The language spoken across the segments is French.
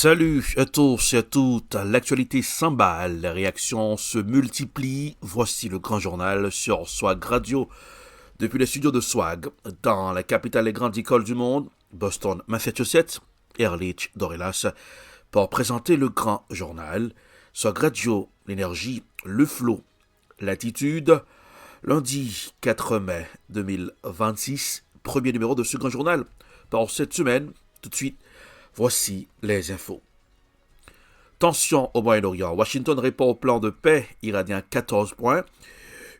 Salut à tous et à toutes, l'actualité s'emballe, les réactions se multiplient, voici le grand journal sur Swag Radio. Depuis les studios de Swag, dans la capitale et grande école du monde, Boston, Massachusetts, Ehrlich, Dorelas, pour présenter le grand journal, Swag Radio, l'énergie, le flow, l'attitude, lundi 4 mai 2026, premier numéro de ce grand journal. Pour cette semaine, tout de suite, voici les infos. Tension au Moyen-Orient. Washington répond au plan de paix iranien 14 points.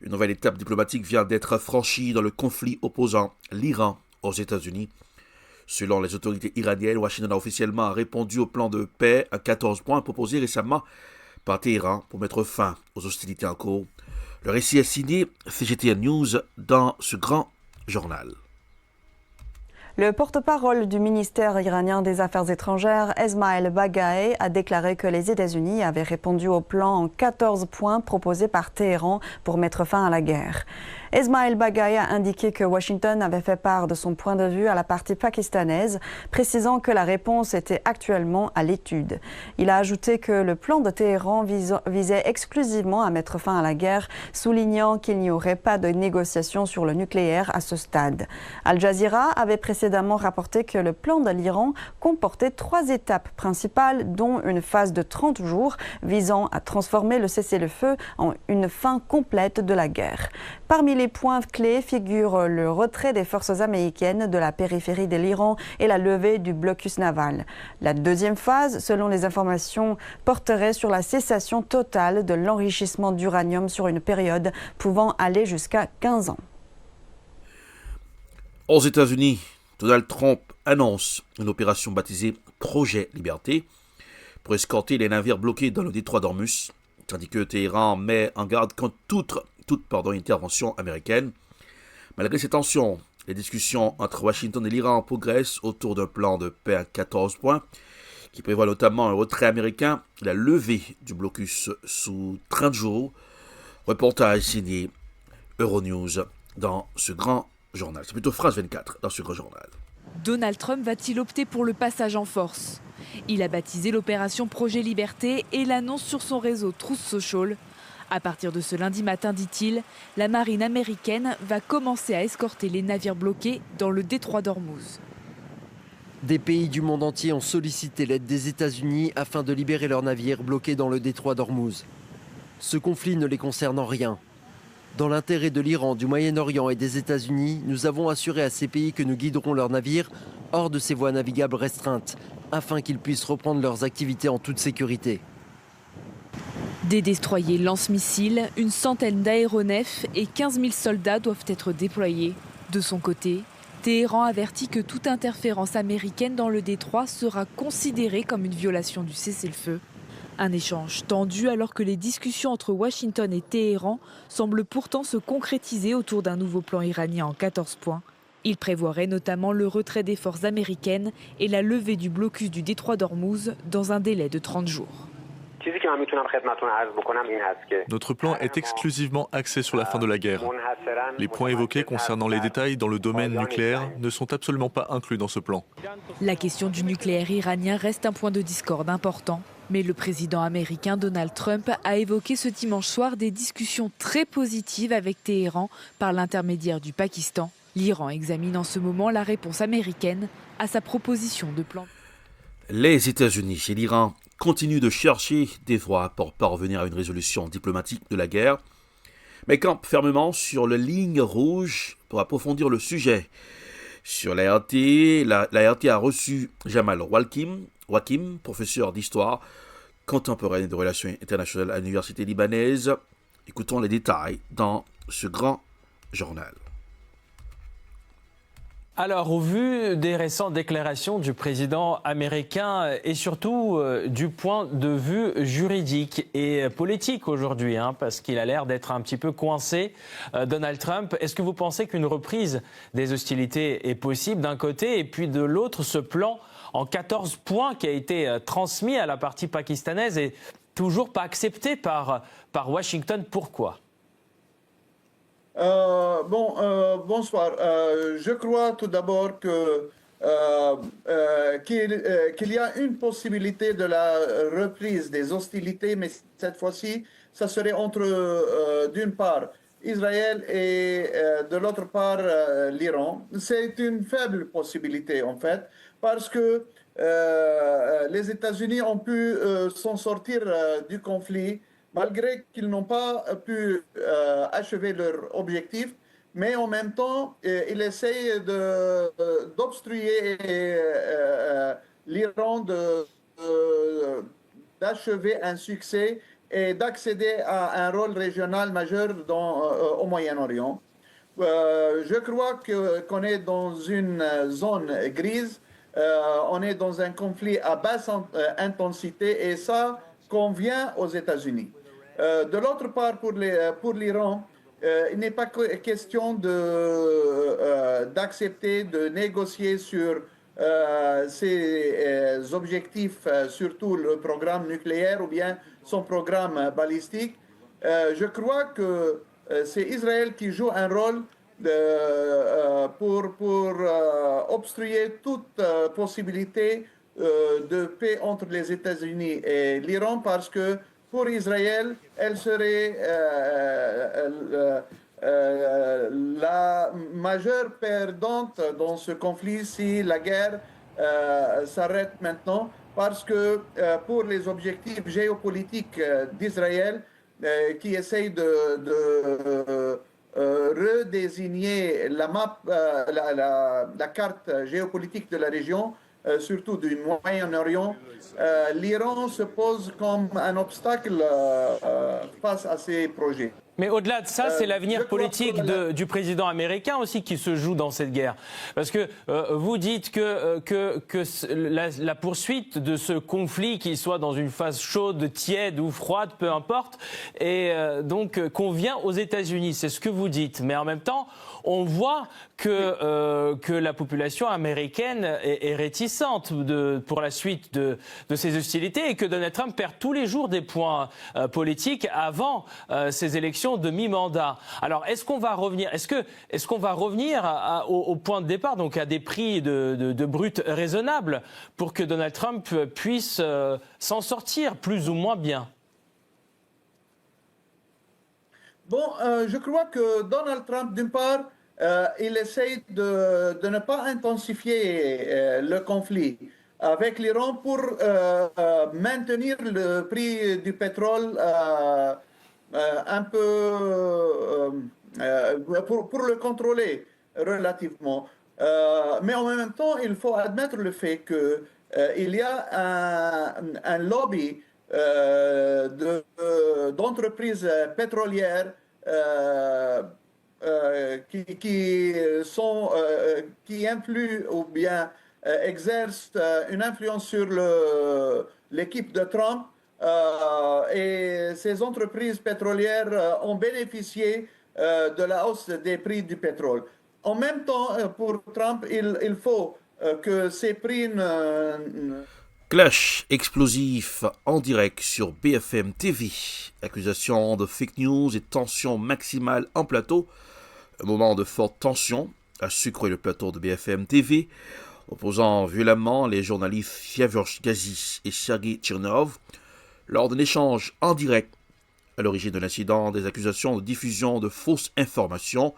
Une nouvelle étape diplomatique vient d'être franchie dans le conflit opposant l'Iran aux États-Unis. Selon les autorités iraniennes, Washington a officiellement répondu au plan de paix à 14 points proposé récemment par Téhéran pour mettre fin aux hostilités en cours. Le récit est signé CGTN News dans ce grand journal. Le porte-parole du ministère iranien des Affaires étrangères, Esmail Baghaei, a déclaré que les États-Unis avaient répondu au plan en 14 points proposé par Téhéran pour mettre fin à la guerre. Esmail Baghaei a indiqué que Washington avait fait part de son point de vue à la partie pakistanaise, précisant que la réponse était actuellement à l'étude. Il a ajouté que le plan de Téhéran visait exclusivement à mettre fin à la guerre, soulignant qu'il n'y aurait pas de négociations sur le nucléaire à ce stade. Al Jazeera avait précédemment rapporté que le plan de l'Iran comportait 3 étapes principales, dont une phase de 30 jours visant à transformer le cessez-le-feu en une fin complète de la guerre. Parmi les points clés figurent le retrait des forces américaines de la périphérie de l'Iran et la levée du blocus naval. La deuxième phase, selon les informations, porterait sur la cessation totale de l'enrichissement d'uranium sur une période pouvant aller jusqu'à 15 ans. Aux États-Unis, Donald Trump annonce une opération baptisée Projet Liberté pour escorter les navires bloqués dans le détroit d'Ormuz, tandis que Téhéran met en garde contre toute intervention américaine. Malgré ces tensions, les discussions entre Washington et l'Iran progressent autour d'un plan de paix à 14 points qui prévoit notamment un retrait américain et la levée du blocus sous 30 jours. Reportage signé Euronews dans ce grand journal. C'est plutôt France 24 dans ce grand journal. Donald Trump va-t-il opter pour le passage en force? Il a baptisé l'opération Projet Liberté et l'annonce sur son réseau Truth Social. À partir de ce lundi matin, dit-il, la marine américaine va commencer à escorter les navires bloqués dans le détroit d'Ormuz. Des pays du monde entier ont sollicité l'aide des États-Unis afin de libérer leurs navires bloqués dans le détroit d'Ormuz. Ce conflit ne les concerne en rien. Dans l'intérêt de l'Iran, du Moyen-Orient et des États-Unis, nous avons assuré à ces pays que nous guiderons leurs navires hors de ces voies navigables restreintes, afin qu'ils puissent reprendre leurs activités en toute sécurité. Des destroyers lance-missiles, une centaine d'aéronefs et 15 000 soldats doivent être déployés. De son côté, Téhéran avertit que toute interférence américaine dans le détroit sera considérée comme une violation du cessez-le-feu. Un échange tendu alors que les discussions entre Washington et Téhéran semblent pourtant se concrétiser autour d'un nouveau plan iranien en 14 points. Il prévoirait notamment le retrait des forces américaines et la levée du blocus du détroit d'Ormuz dans un délai de 30 jours. Notre plan est exclusivement axé sur la fin de la guerre. Les points évoqués concernant les détails dans le domaine nucléaire ne sont absolument pas inclus dans ce plan. La question du nucléaire iranien reste un point de discorde important. Mais le président américain Donald Trump a évoqué ce dimanche soir des discussions très positives avec Téhéran par l'intermédiaire du Pakistan. L'Iran examine en ce moment la réponse américaine à sa proposition de plan. Les États-Unis et l'Iran continuent de chercher des voies pour parvenir à une résolution diplomatique de la guerre, mais campent fermement sur la ligne rouge pour approfondir le sujet. Sur la RT, la RT a reçu Jamal Wakim, professeur d'histoire contemporaine et de relations internationales à l'université libanaise. Écoutons les détails dans ce grand journal. Alors, au vu des récentes déclarations du président américain et surtout du point de vue juridique et politique aujourd'hui, parce qu'il a l'air d'être un petit peu coincé, Donald Trump, est-ce que vous pensez qu'une reprise des hostilités est possible d'un côté et puis de l'autre, ce plan en 14 points qui a été transmis à la partie pakistanaise est toujours pas accepté par Washington? Pourquoi ? Bonsoir. Je crois tout d'abord que qu'il y a une possibilité de la reprise des hostilités, mais cette fois-ci, ça serait entre, d'une part, Israël et de l'autre part, l'Iran. C'est une faible possibilité, en fait, parce que les États-Unis ont pu s'en sortir du conflit, malgré qu'ils n'ont pas pu achever leur objectif. Mais en même temps, il essaye d'obstruer l'Iran d'achever un succès et d'accéder à un rôle régional majeur au Moyen-Orient. Je crois qu'on est dans une zone grise, on est dans un conflit à basse intensité et ça convient aux États-Unis. De l'autre part, pour l'Iran, il n'est pas question d'accepter de négocier sur ses objectifs, surtout le programme nucléaire ou bien son programme balistique. Je crois que c'est Israël qui joue un rôle pour obstruer toute possibilité de paix entre les États-Unis et l'Iran parce que pour Israël, elle serait la majeure perdante dans ce conflit si la guerre s'arrête maintenant, parce que pour les objectifs géopolitiques d'Israël, qui essayent de redésigner la map, la carte géopolitique de la région, surtout du Moyen-Orient, l'Iran se pose comme un obstacle face à ces projets. Mais au-delà de ça, c'est l'avenir politique du président américain aussi qui se joue dans cette guerre. Parce que vous dites que la poursuite de ce conflit, qu'il soit dans une phase chaude, tiède ou froide, peu importe, et donc convient aux États-Unis. C'est ce que vous dites. Mais en même temps, on voit que la population américaine est réticente pour la suite de ces hostilités et que Donald Trump perd tous les jours des points politiques avant ces élections de mi-mandat. Alors, est-ce qu'on va revenir au point de départ, donc à des prix de brut raisonnables, pour que Donald Trump puisse s'en sortir plus ou moins bien? Bon, je crois que Donald Trump, d'une part, il essaye de ne pas intensifier le conflit avec l'Iran pour maintenir le prix du pétrole un peu pour le contrôler relativement. Mais en même temps, il faut admettre le fait qu'il y a un lobby d'entreprises pétrolières qui influent ou bien exercent une influence sur l'équipe de Trump. Et ces entreprises pétrolières ont bénéficié de la hausse des prix du pétrole. En même temps, pour Trump, il faut que ces prix Clash explosif en direct sur BFM TV. Accusation de fake news et tension maximale en plateau. Un moment de forte tension a sucré le plateau de BFM TV, opposant violemment les journalistes Fiavoj Ghazi et Sergei Tchernov lors d'un échange en direct. À l'origine de l'incident, des accusations de diffusion de fausses informations.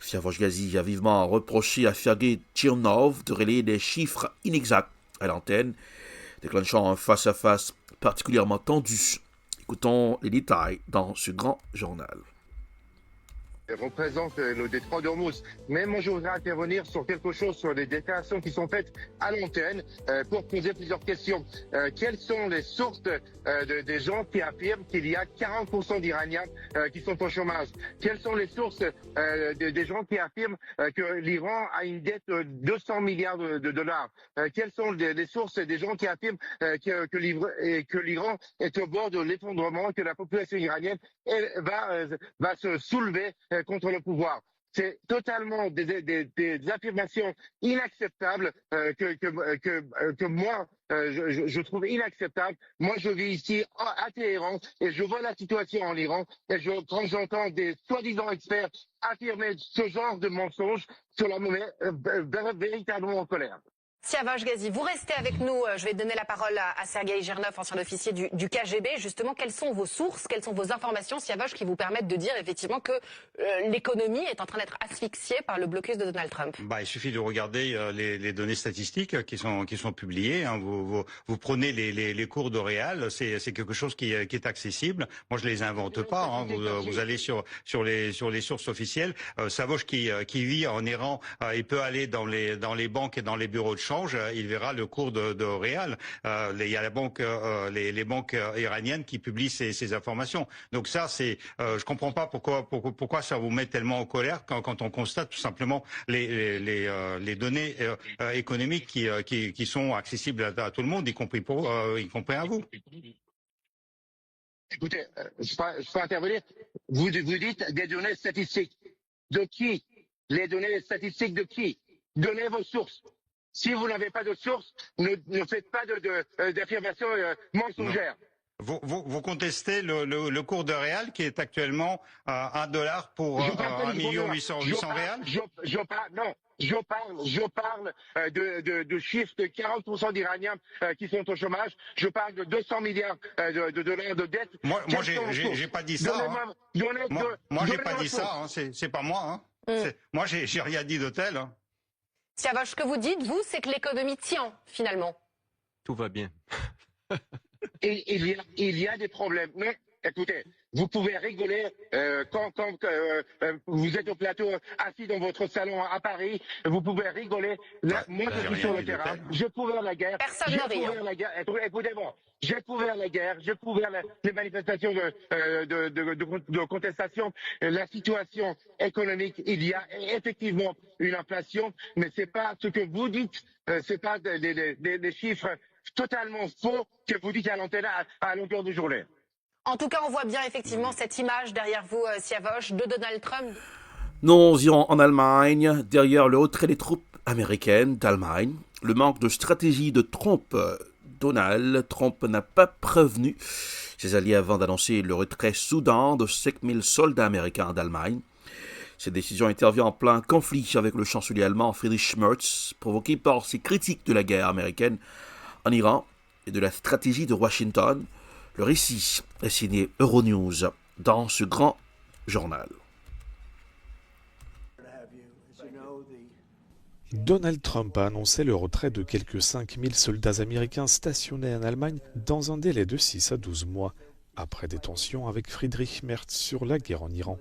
Fiavoj Ghazi a vivement reproché à Sergei Tchernov de relayer des chiffres inexacts à l'antenne, déclenchant un face-à-face particulièrement tendu. Écoutons les détails dans ce grand journal. Représente le détroit d'Ormuz. Mais moi, je voudrais intervenir sur quelque chose, sur les déclarations qui sont faites à l'antenne pour poser plusieurs questions. Quelles sont les sources des gens qui affirment qu'il y a 40% d'Iraniens qui sont au chômage? Quelles sont les sources des gens qui affirment que l'Iran a une dette de 200 milliards de dollars? Quelles sont les sources des gens qui affirment que l'Iran est au bord de l'effondrement, que la population iranienne va se soulever contre le pouvoir? C'est totalement des affirmations inacceptables que moi, je trouve inacceptables. Moi, je vis ici à Téhéran et je vois la situation en Iran. Et quand j'entends des soi-disant experts affirmer ce genre de mensonges, cela me met véritablement en colère. Siavash Ghazi, vous restez avec nous. Je vais donner la parole à Sergueï Girnov, ancien officier du KGB. Justement, quelles sont vos sources, quelles sont vos informations, Siavash, qui vous permettent de dire effectivement que l'économie est en train d'être asphyxiée par le blocus de Donald Trump? Il suffit de regarder les données statistiques qui sont publiées. Hein. Vous prenez les cours de réal, c'est quelque chose qui est accessible. Moi, je les invente pas. Hein. Vous allez sur les sources officielles. Sauvage qui vit en Iran, il peut aller dans les banques et dans les bureaux de change. Il verra le cours de réal. Il y a les banques iraniennes qui publient ces informations. Donc ça, je comprends pas pourquoi ça vous met tellement en colère quand on constate tout simplement les données économiques qui sont accessibles à tout le monde, y compris à vous. Écoutez, je peux intervenir. Vous dites des données statistiques. De qui? Les données statistiques de qui? Donnez vos sources. Si vous n'avez pas de source, ne faites pas d'affirmations mensongères. Vous contestez le cours de réal qui est actuellement à $1 pour 1 800 réal? Je parle de chiffres de 40% d'Iraniens qui sont au chômage. Je parle de 200 milliards de dollars de dette. Moi, j'ai pas dit ça. Moi, j'ai pas dit ça. Hein. C'est pas moi. Hein. Moi, j'ai rien dit de tel. Hein. Siavash, ce que vous dites, vous, c'est que l'économie tient, finalement. Tout va bien. Il y a des problèmes. Mais écoutez, vous pouvez rigoler quand vous êtes au plateau, assis dans votre salon à Paris. Vous pouvez rigoler. Moi, je suis sur le terrain. J'ai couvert la guerre. Personne ne rit. Écoutez-moi. J'ai couvert la guerre, j'ai couvert les manifestations de contestation, la situation économique. Il y a effectivement une inflation, mais c'est pas ce que vous dites, c'est pas des chiffres totalement faux que vous dites à l'antenne à longueur de journée. En tout cas, on voit bien effectivement cette image derrière vous, Siavash, de Donald Trump. Nous irons en Allemagne, derrière le retrait des troupes américaines d'Allemagne. Le manque de stratégie de Donald Trump n'a pas prévenu ses alliés avant d'annoncer le retrait soudain de 5000 soldats américains d'Allemagne. Cette décision intervient en plein conflit avec le chancelier allemand Friedrich Merz, provoqué par ses critiques de la guerre américaine en Iran et de la stratégie de Washington. Le récit est signé Euronews dans ce grand journal. Donald Trump a annoncé le retrait de quelques 5000 soldats américains stationnés en Allemagne dans un délai de 6 à 12 mois, après des tensions avec Friedrich Merz sur la guerre en Iran.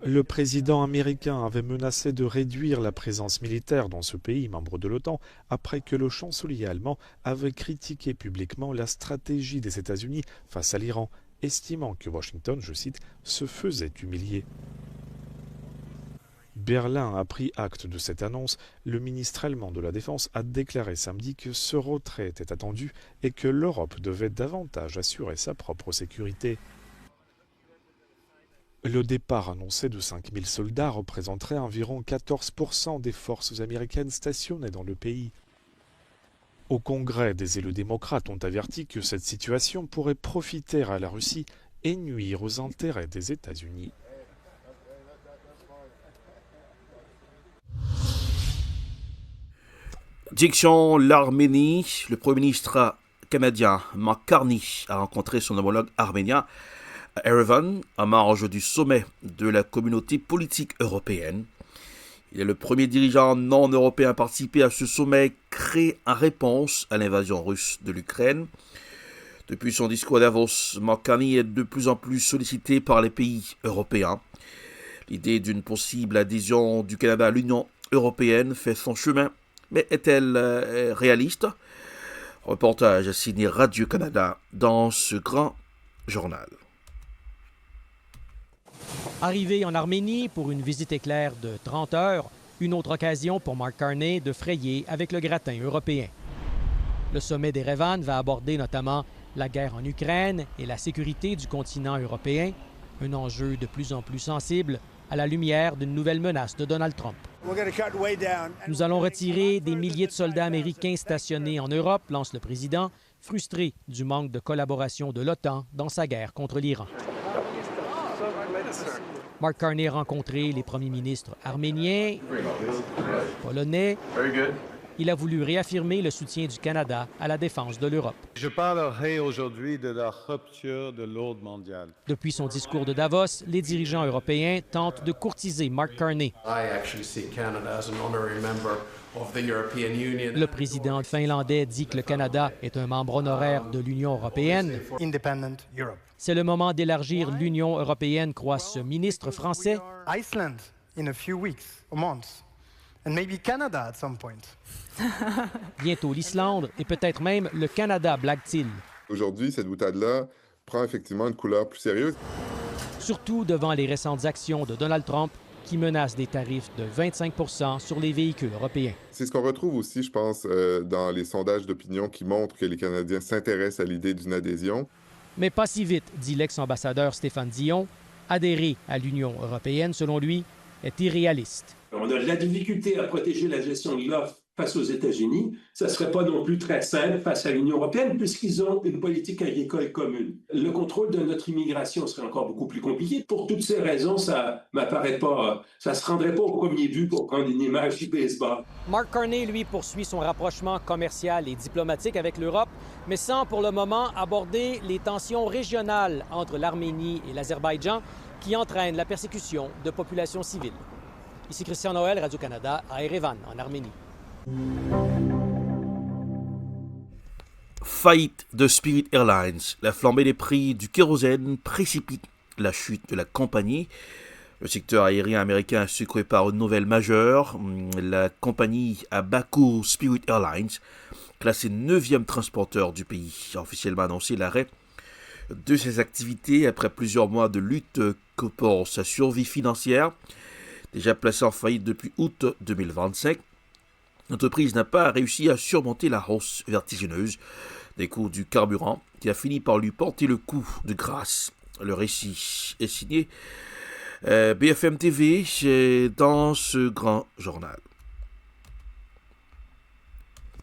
Le président américain avait menacé de réduire la présence militaire dans ce pays membre de l'OTAN après que le chancelier allemand avait critiqué publiquement la stratégie des États-Unis face à l'Iran, estimant que Washington, je cite, se faisait humilier. Berlin a pris acte de cette annonce. Le ministre allemand de la Défense a déclaré samedi que ce retrait était attendu et que l'Europe devait davantage assurer sa propre sécurité. Le départ annoncé de 5000 soldats représenterait environ 14% des forces américaines stationnées dans le pays. Au Congrès, des élus démocrates ont averti que cette situation pourrait profiter à la Russie et nuire aux intérêts des États-Unis. Direction l'Arménie, le Premier ministre canadien Mark Carney a rencontré son homologue arménien à Erevan, en marge du sommet de la communauté politique européenne. Il est le premier dirigeant non européen à participer à ce sommet créé en réponse à l'invasion russe de l'Ukraine. Depuis son discours à Davos, Mark Carney est de plus en plus sollicité par les pays européens. L'idée d'une possible adhésion du Canada à l'Union européenne fait son chemin, mais est-elle réaliste? Reportage signé Radio-Canada dans ce grand journal. Arrivé en Arménie pour une visite éclair de 30 heures, une autre occasion pour Mark Carney de frayer avec le gratin européen. Le sommet d'Erevan va aborder notamment la guerre en Ukraine et la sécurité du continent européen, un enjeu de plus en plus sensible à la lumière d'une nouvelle menace de Donald Trump. Nous allons retirer des milliers de soldats américains stationnés en Europe, lance le président, frustré du manque de collaboration de l'OTAN dans sa guerre contre l'Iran. Mark Carney a rencontré les premiers ministres arméniens, polonais. Il a voulu réaffirmer le soutien du Canada à la défense de l'Europe. Je parlerai aujourd'hui de la rupture de l'ordre mondial. Depuis son discours de Davos, les dirigeants européens tentent de courtiser Mark Carney. Le président finlandais dit que le Canada est un membre honoraire de l'Union européenne. C'est le moment d'élargir l'Union européenne, croit ce ministre français. Iceland in a few weeks, a month. And maybe Canada at some point. Bientôt l'Islande et peut-être même le Canada, blague-t-il. Aujourd'hui, cette boutade-là prend effectivement une couleur plus sérieuse. Surtout devant les récentes actions de Donald Trump qui menacent des tarifs de 25 % sur les véhicules européens. C'est ce qu'on retrouve aussi, je pense, dans les sondages d'opinion qui montrent que les Canadiens s'intéressent à l'idée d'une adhésion. Mais pas si vite, dit l'ex-ambassadeur Stéphane Dion. Adhérer à l'Union européenne, selon lui, est irréaliste. On a de la difficulté à protéger la gestion de l'offre face aux États-Unis. Ça ne serait pas non plus très simple face à l'Union européenne puisqu'ils ont une politique agricole commune. Le contrôle de notre immigration serait encore beaucoup plus compliqué. Pour toutes ces raisons, ça m'apparaît pas, ça se rendrait pas au premier vue pour prendre une image du baseball. Mark Carney, lui, poursuit son rapprochement commercial et diplomatique avec l'Europe, mais sans pour le moment aborder les tensions régionales entre l'Arménie et l'Azerbaïdjan qui entraînent la persécution de populations civiles. Ici Christian Noël, Radio-Canada, à Erevan, en Arménie. Faillite de Spirit Airlines. La flambée des prix du kérosène précipite la chute de la compagnie. Le secteur aérien américain est secoué par une nouvelle majeure. La compagnie à bas coût Spirit Airlines, classée 9e transporteur du pays, a officiellement annoncé l'arrêt de ses activités après plusieurs mois de lutte pour sa survie financière. Déjà placée en faillite depuis août 2025, l'entreprise n'a pas réussi à surmonter la hausse vertigineuse des coûts du carburant qui a fini par lui porter le coup de grâce. Le récit est signé BFM TV dans ce grand journal.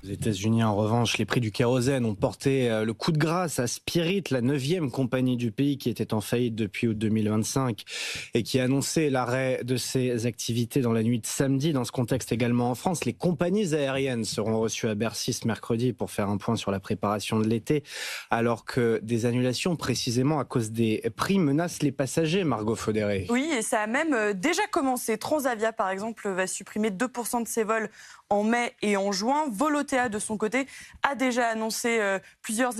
Aux États-Unis, en revanche, les prix du kérosène ont porté le coup de grâce à Spirit, la 9e compagnie du pays qui était en faillite depuis août 2025 et qui a annoncé l'arrêt de ses activités dans la nuit de samedi. Dans ce contexte également en France, les compagnies aériennes seront reçues à Bercy ce mercredi pour faire un point sur la préparation de l'été, alors que des annulations précisément à cause des prix menacent les passagers, Margot Faudéré. Oui, et ça a même déjà commencé. Transavia, par exemple, va supprimer 2% de ses vols en mai et en juin. Volotea, de son côté, a déjà annoncé plusieurs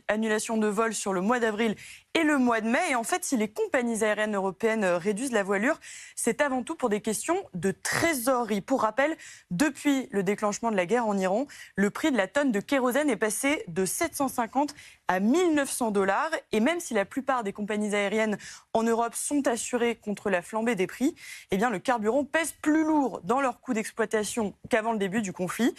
annulations de vols sur le mois d'avril et le mois de mai. Et en fait, si les compagnies aériennes européennes réduisent la voilure, c'est avant tout pour des questions de trésorerie. Pour rappel, depuis le déclenchement de la guerre en Iran, le prix de la tonne de kérosène est passé de 750 à 1900 $. Et même si la plupart des compagnies aériennes en Europe sont assurées contre la flambée des prix, eh bien le carburant pèse plus lourd dans leur coût d'exploitation qu'avant le début du conflit.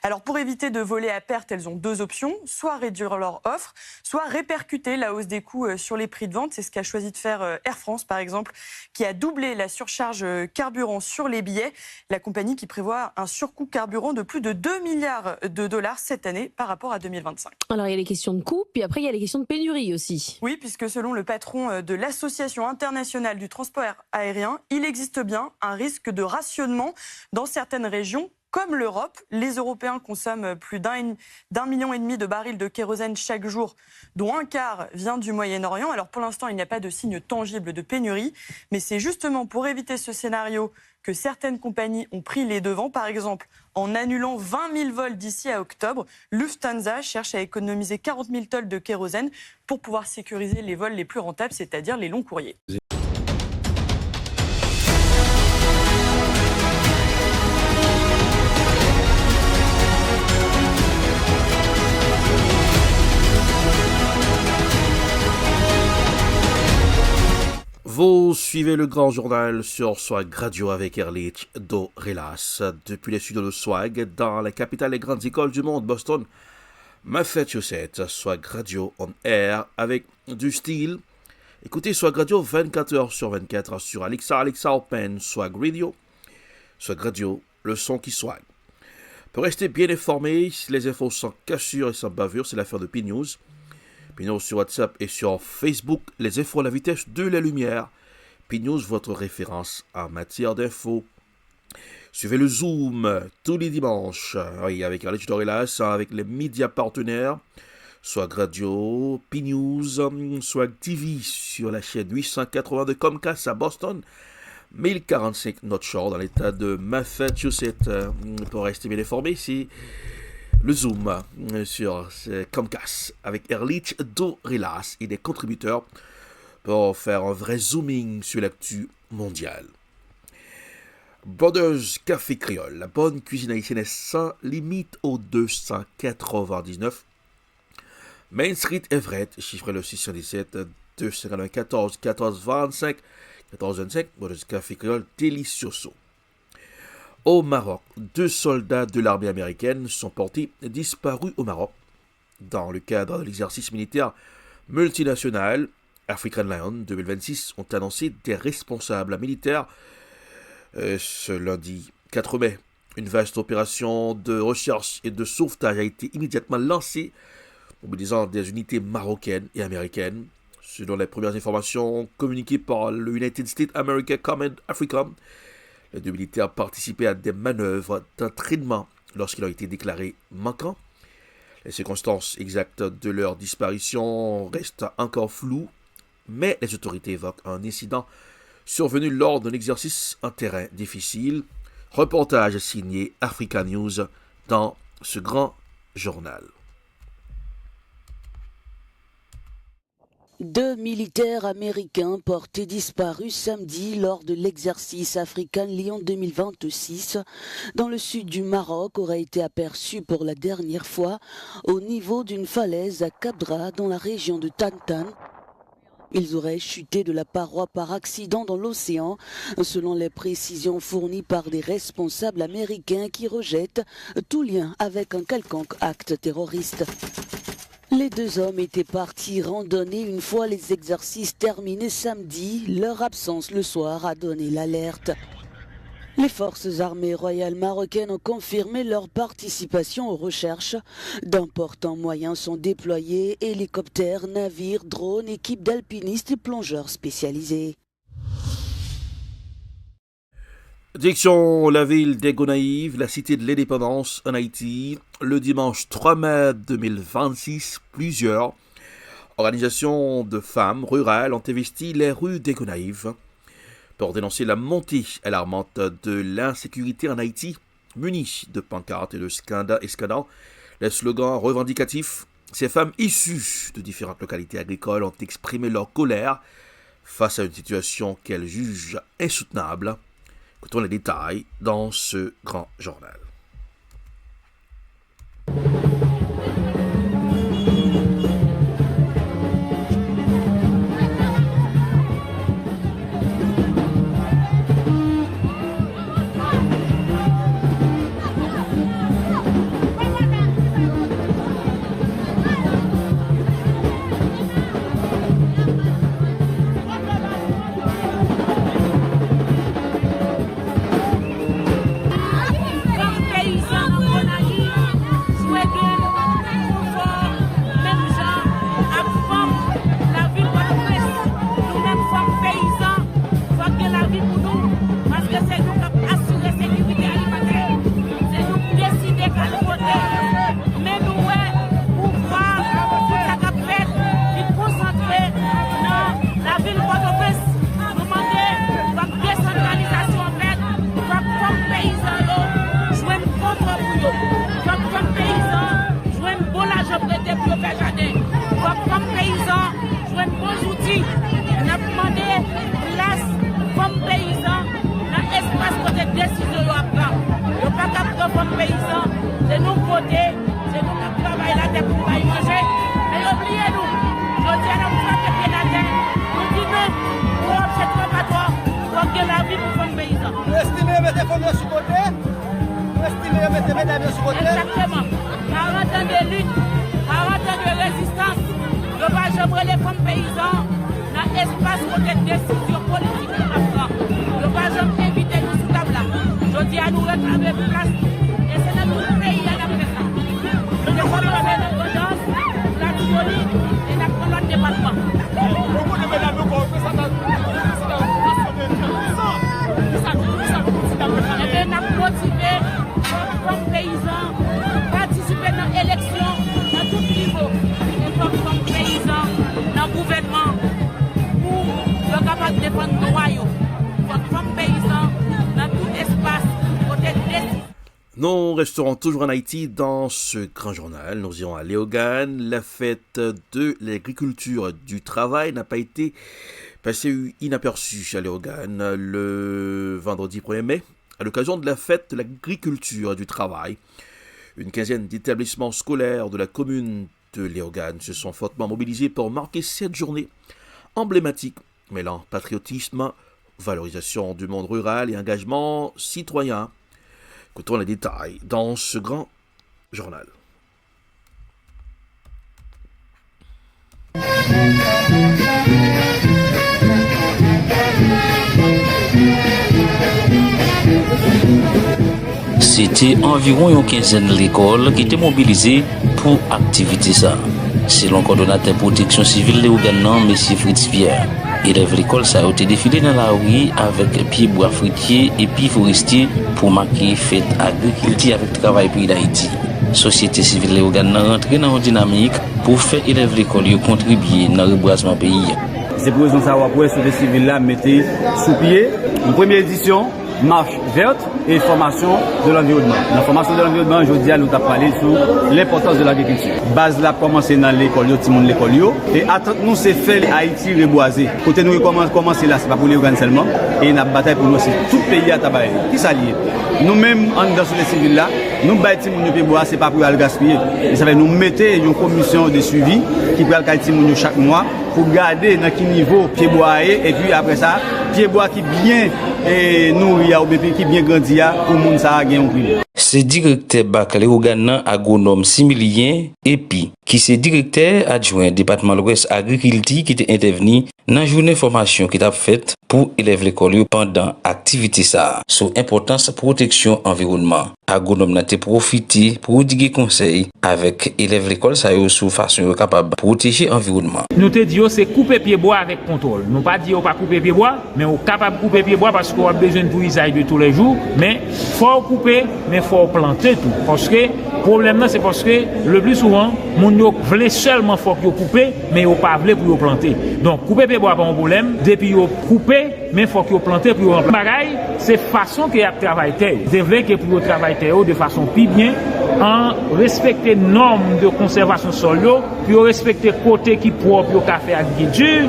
Alors pour éviter de voler à perte, elles ont deux options, soit réduire leur offre, soit répercuter la hausse des coûts sur les prix de vente. C'est ce qu'a choisi de faire Air France, par exemple, qui a doublé la surcharge carburant sur les billets. La compagnie qui prévoit un surcoût carburant de plus de 2 milliards de dollars cette année par rapport à 2025. Alors il y a les questions de coûts, puis après il y a les questions de pénurie aussi. Oui, puisque selon le patron de l'Association internationale du transport aérien, il existe bien un risque de rationnement dans certaines régions. Comme l'Europe, les Européens consomment plus d'1,5 million de barils de kérosène chaque jour, dont un quart vient du Moyen-Orient. Alors pour l'instant, il n'y a pas de signe tangible de pénurie, mais c'est justement pour éviter ce scénario que certaines compagnies ont pris les devants. Par exemple, en annulant 20 000 vols d'ici à octobre, Lufthansa cherche à économiser 40 000 tonnes de kérosène pour pouvoir sécuriser les vols les plus rentables, c'est-à-dire les longs courriers. Vous suivez le grand journal sur Swag Radio avec Erlich Dorelas. Depuis les studios de Swag, dans la capitale des grandes écoles du monde, Boston, Massachusetts, Swag Radio on air avec du style. Écoutez Swag Radio 24h sur 24 sur Alexa Open, Swag Radio. Swag Radio, le son qui swag. Pour rester bien informé, les infos sans cassure et sans bavure, c'est l'affaire de P-News. P-News sur WhatsApp et sur Facebook, les infos à la vitesse de la lumière. PNews, votre référence en matière d'infos. Suivez le Zoom tous les dimanches, oui, avec Alex Dorelas, avec les médias partenaires, soit Radio, PNews, soit TV sur la chaîne 880 de Comcast à Boston, 1045 North Shore dans l'état de Massachusetts. Pour rester bien informé, c'est le Zoom sur Comcast avec Erlich Dorelas et des contributeurs pour faire un vrai zooming sur l'actu mondiale. Brothers Café Créole, la bonne cuisine haïtienne sans limite au 299 Main Street Everett, chiffré le 617 294 14 25 14 25. Brothers Café Créole Delicioso. Au Maroc, 2 soldats de l'armée américaine sont portés disparus au Maroc dans le cadre de l'exercice militaire multinational. African Lion 2026 ont annoncé des responsables militaires ce lundi 4 mai. Une vaste opération de recherche et de sauvetage a été immédiatement lancée, mobilisant des unités marocaines et américaines. Selon les premières informations communiquées par le United States American Command Africa, les 2 militaires participaient à des manœuvres d'entraînement lorsqu'ils ont été déclarés manquants. Les circonstances exactes de leur disparition restent encore floues, mais les autorités évoquent un incident survenu lors d'un exercice en terrain difficile. Reportage signé Africa News dans ce grand journal. 2 militaires américains portés disparus samedi lors de l'exercice African Lion 2026 dans le sud du Maroc auraient été aperçus pour la dernière fois au niveau d'une falaise à Kabdra dans la région de Tantan. Ils auraient chuté de la paroi par accident dans l'océan, selon les précisions fournies par des responsables américains qui rejettent tout lien avec un quelconque acte terroriste. Les 2 hommes étaient partis randonner une fois les exercices terminés samedi. Leur absence le soir a donné l'alerte. Les forces armées royales marocaines ont confirmé leur participation aux recherches. D'importants moyens sont déployés, hélicoptères, navires, drones, équipes d'alpinistes et plongeurs spécialisés. Direction la ville des Gonaïves, la cité de l'indépendance en Haïti. Le dimanche 3 mai 2026, plusieurs organisations de femmes rurales ont investi les rues des Gonaïves pour dénoncer la montée alarmante de l'insécurité en Haïti, munis de pancartes et de scandants. Les slogans revendicatifs, ces femmes issues de différentes localités agricoles ont exprimé leur colère face à une situation qu'elles jugent insoutenable. Écoutons les détails dans ce grand journal. Exactement. 40 ans de lutte, 40 ans de résistance. Je vais j'aimerais les femmes paysans dans l'espace côté de décision politique de l'Afrique. Je vais j'aimerais inviter nous sous table là. Je dis à nous réclamer place. Et c'est dans tout le pays à la place. Je ne vois pas l'indépendance, la Tunisie et la colonne département. Beaucoup de mesdames nous confient ça dans Nous resterons toujours en Haïti dans ce grand journal. Nous irons à Léogane. La fête de l'agriculture du travail n'a pas été passée inaperçue à Léogane le vendredi 1er mai, à l'occasion de la fête de l'agriculture du travail. Une quinzaine d'établissements scolaires de la commune de Léogane se sont fortement mobilisés pour marquer cette journée emblématique, mêlant patriotisme, valorisation du monde rural et engagement citoyen. Écoutons les détails dans ce grand journal. C'était environ une quinzaine d'écoles qui étaient mobilisées pour activité ça. Selon le coordonnateur protection civile Léogane, M. Fritz Pierre, élèves l'école ça a été défilé dans la rue avec pieds bois fruitiers et puis forestiers pour marquer fête agriculture avec travail pays d'Haïti. Société civile Léogane rentré dans une dynamique pour faire élèves l'école contribuer dans le rebrasement pays. C'est pour raison savoir pour société civile là mettez sous pied une première édition marche verte et formation de l'environnement. La formation de l'environnement, aujourd'hui, nous avons parlé sur l'importance de l'agriculture. Base là, commencer dans l'école, tout le monde l'école. Et attendre nous, c'est faire Haïti reboiser. Côté nous, commencer là, c'est pas pour les organes seulement. Et une bataille pour nous, c'est tout le pays à tabac. Qui s'allie? Nous-mêmes, en dans les civils là, nous bâtissons mon bois, c'est pas pour le gaspiller. Et ça va nous mettre une commission de suivi qui peut le chaque mois pour garder dans quel niveau pied bois et puis après ça, pied bois qui bien nourri ou qui bien grandi pour monde ça a gagné un prix. C'est directeur bac Léogane agronome Similien et puis qui c'est directeur adjoint département de l'Ouest agriculture qui était intervenu dans la journée formation qui t'a faite pour élèves l'école pendant activité ça sur importance protection environnement. Agronome n'a été profité pour dire conseil avec élèves l'école ça yo sur façon capable protéger environnement. Nous te disons c'est couper pied bois avec contrôle. Nous pas dire pas couper pied bois mais on capable couper pied bois parce qu'on a besoin pour usage de tous les jours mais faut couper mais faut planter tout parce que problème là c'est parce que le plus souvent mon yo veut seulement faut que couper mais yo pas veut pour planter. Donc couper pied bois pas un problème depuis yo couper mais faut que planter pour bagaille c'est façon que y a travailler c'est vrai que pour travailler de façon plus bien en respecter normes de conservation sol puis respecter côté qui propre au café agriculture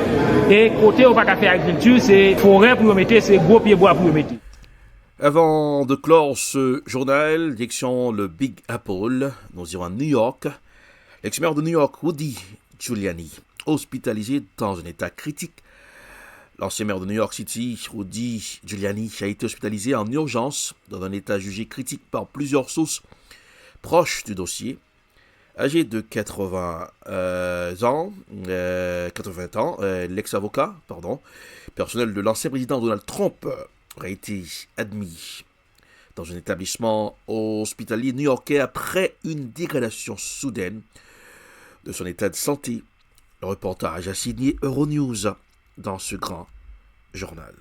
et côté au pas café agriculture c'est forêt pour mettre c'est gros pied bois pour mettre. Avant de clore ce journal, direction le Big Apple, nous irons à New York. L'ex-maire de New York, Rudy Giuliani, hospitalisé dans un état critique. L'ancien maire de New York City, Rudy Giuliani, a été hospitalisé en urgence dans un état jugé critique par plusieurs sources proches du dossier. Âgé de 80 ans, l'ex-avocat, personnel de l'ancien président Donald Trump, aurait été admis dans un établissement hospitalier new-yorkais après une dégradation soudaine de son état de santé. Le reportage a signé Euronews dans ce grand journal.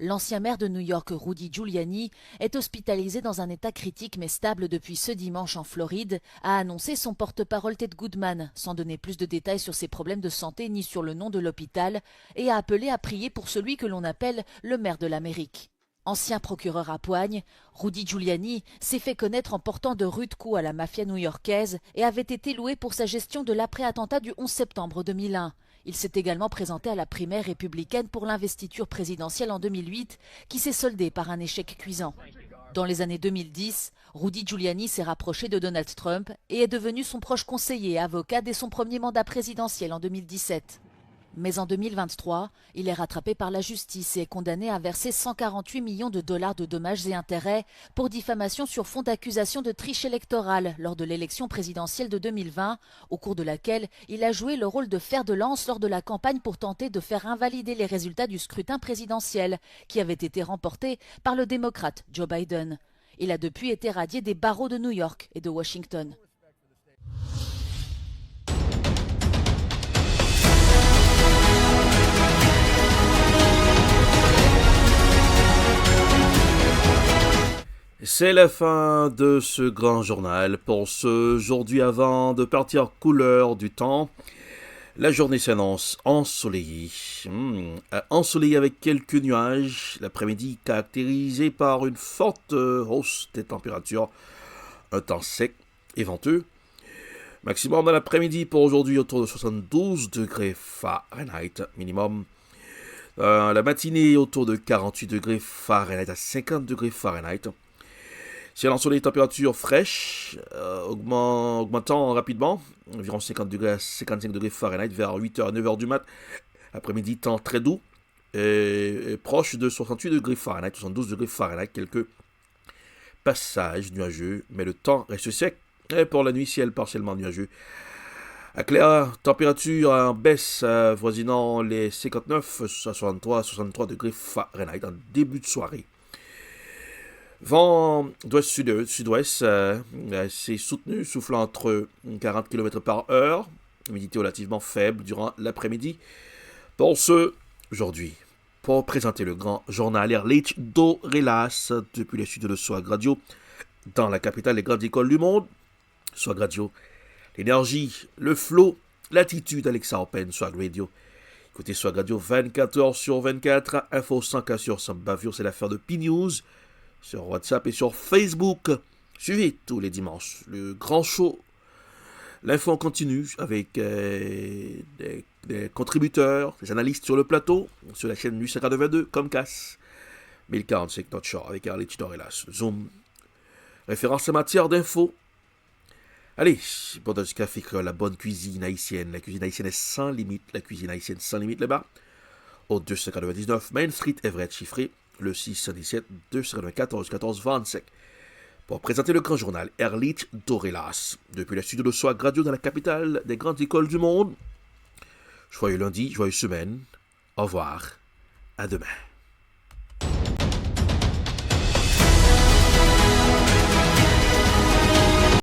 L'ancien maire de New York, Rudy Giuliani, est hospitalisé dans un état critique mais stable depuis ce dimanche en Floride, a annoncé son porte-parole Ted Goodman, sans donner plus de détails sur ses problèmes de santé ni sur le nom de l'hôpital, et a appelé à prier pour celui que l'on appelle le maire de l'Amérique. Ancien procureur à Poigne, Rudy Giuliani s'est fait connaître en portant de rudes coups à la mafia new-yorkaise et avait été loué pour sa gestion de l'après-attentat du 11 septembre 2001. Il s'est également présenté à la primaire républicaine pour l'investiture présidentielle en 2008, qui s'est soldée par un échec cuisant. Dans les années 2010, Rudy Giuliani s'est rapproché de Donald Trump et est devenu son proche conseiller et avocat dès son premier mandat présidentiel en 2017. Mais en 2023, il est rattrapé par la justice et est condamné à verser 148 millions de dollars de dommages et intérêts pour diffamation sur fond d'accusation de triche électorale lors de l'élection présidentielle de 2020, au cours de laquelle il a joué le rôle de fer de lance lors de la campagne pour tenter de faire invalider les résultats du scrutin présidentiel, qui avait été remporté par le démocrate Joe Biden. Il a depuis été radié des barreaux de New York et de Washington. C'est la fin de ce grand journal pour ce aujourd'hui avant de partir couleur du temps. La journée s'annonce ensoleillée. Ensoleillée avec quelques nuages. L'après-midi caractérisé par une forte hausse des températures. Un temps sec et venteux. Maximum dans l'après-midi pour aujourd'hui autour de 72 degrés Fahrenheit. Minimum la matinée autour de 48 degrés Fahrenheit à 50 degrés Fahrenheit. Ciel ensoleillé, température fraîche, augmentant rapidement, environ 50 degrés à 55 degrés Fahrenheit vers 8h à 9h du mat. Après-midi, temps très doux, et proche de 68 degrés Fahrenheit, 72 degrés Fahrenheit, quelques passages nuageux, mais le temps reste sec. Et pour la nuit, ciel partiellement nuageux. À clair, température en baisse voisinant les 59 à 63 degrés Fahrenheit en début de soirée. Vent d'ouest-sud-ouest, assez soutenu, soufflant entre 40 km par heure. Humidité relativement faible durant l'après-midi. Pour aujourd'hui, pour présenter le grand journal Erlich Dorelas depuis le sud de Swag Radio, dans la capitale des grandes écoles du monde. Swag Radio, l'énergie, le flow, l'attitude, Alexa Open, Swag Radio. Écoutez Swag Radio 24 heures sur 24, info sans cassure, sans bavure, c'est l'affaire de P-News. Sur WhatsApp et sur Facebook. Suivez tous les dimanches le grand show. L'info en continu avec des contributeurs, des analystes sur le plateau, sur la chaîne 852 Comcast 1045 Notre Shore avec Erlich Dorelas. Zoom. Référence en matière d'info. Allez, pour ce café, la bonne cuisine haïtienne. La cuisine haïtienne est sans limite. La cuisine haïtienne sans limite là-bas. Au 299 Main Street, Everett, chiffré le 617 294 14 25. Pour présenter le grand journal Erlich Dorelas depuis le studio de Swag Radio dans la capitale des grandes écoles du monde. Joyeux lundi, joyeuse semaine. Au revoir. À demain.